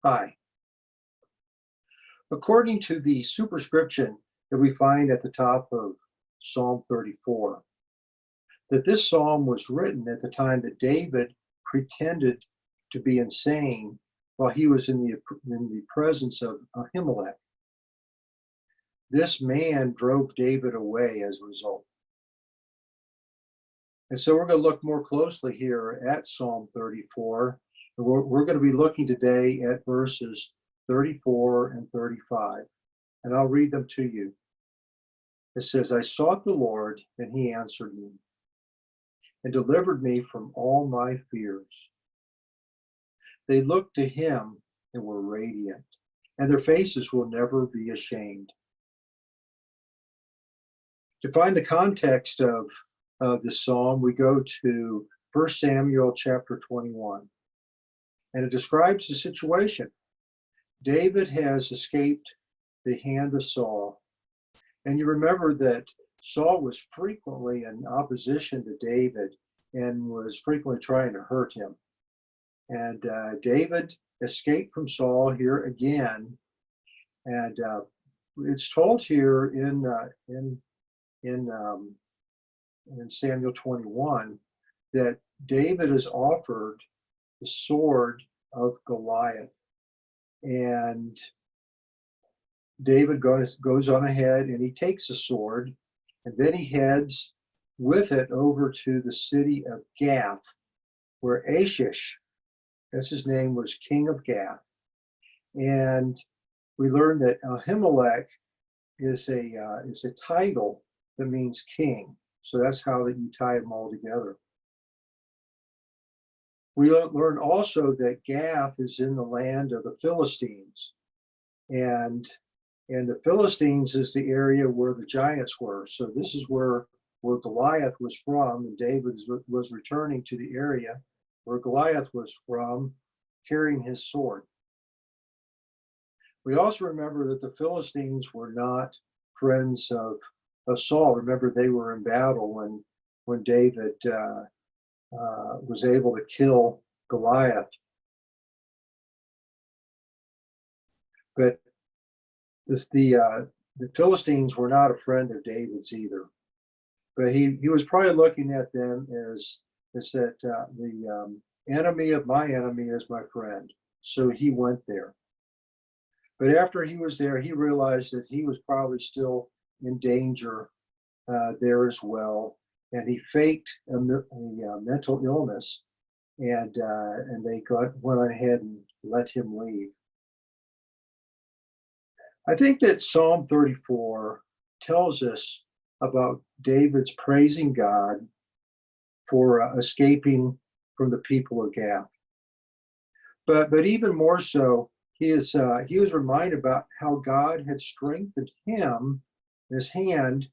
Hi. According to the superscription that we find at the top of Psalm 34, that this psalm was written at the time that David pretended to be insane while he was in the presence of Ahimelech. This man drove David away as a result. And so we're going to look more closely here at Psalm 34. And we're going to be looking today at verses 34 and 35. And I'll read them to you. It says, I sought the Lord, and he answered me and delivered me from all my fears. They looked to him and were radiant, and their faces will never be ashamed. To find the context of this psalm, we go to 1 Samuel chapter 21, and it describes the situation. David has escaped the hand of Saul, and you remember that Saul was frequently in opposition to David and was frequently trying to hurt him. And David escaped from Saul here again, and it's told here in Samuel 21 that David is offered the sword of Goliath, and David goes on ahead and he takes the sword, and then he heads with it over to the city of Gath, where Achish, that's his name, was king of Gath. And we learn that Ahimelech is a title that means king. So that's how that you tie them all together. We learn also that Gath is in the land of the Philistines, and the Philistines is the area where the giants were. So this is where Goliath was from, and David was returning to the area where Goliath was from, carrying his sword. We also remember that the Philistines were not friends of Saul. Remember, they were in battle when David was able to kill Goliath. But the Philistines were not a friend of David's either. But he was probably looking at them as that the enemy of my enemy is my friend. So he went there. But after he was there, he realized that he was probably still in danger there as well. And he faked a mental illness, and they went ahead and let him leave. I think that Psalm 34 tells us about David's praising God for escaping from the people of Gath. But even more so, he was reminded about how God had strengthened him, his hand,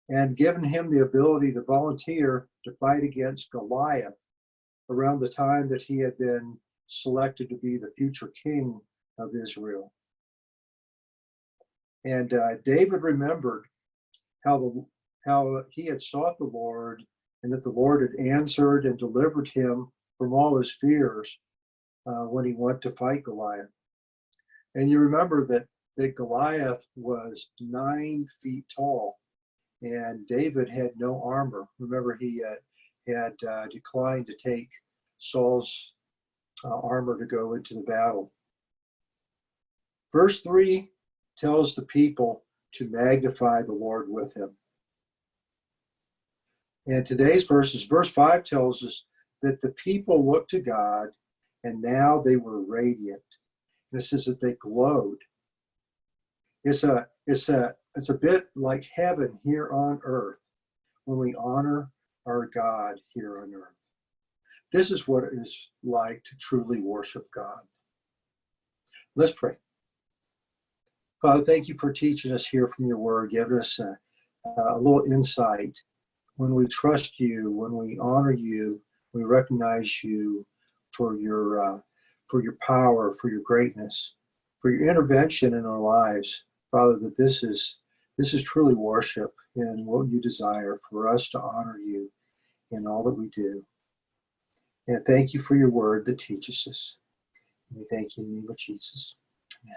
and given him the ability to volunteer to fight against Goliath around the time that he had been selected to be the future king of Israel. And David remembered how he had sought the Lord, and that the Lord had answered and delivered him from all his fears when he went to fight Goliath. And you remember that Goliath was 9 feet tall, and David had no armor. Remember, he had declined to take Saul's armor to go into the battle. Verse 3 tells the people to magnify the Lord with him. And today's verse 5 tells us that the people looked to God, and now they were radiant. And it says that they glowed. It's a bit like heaven here on earth when we honor our God here on earth. This is what it is like to truly worship God. Let's pray. Father, thank you for teaching us here from your word, giving us a little insight. When we trust you, when we honor you, we recognize you for your power, for your greatness, for your intervention in our lives. Father, that this is truly worship and what you desire for us to honor you in all that we do. And thank you for your word that teaches us. We thank you in the name of Jesus. Amen.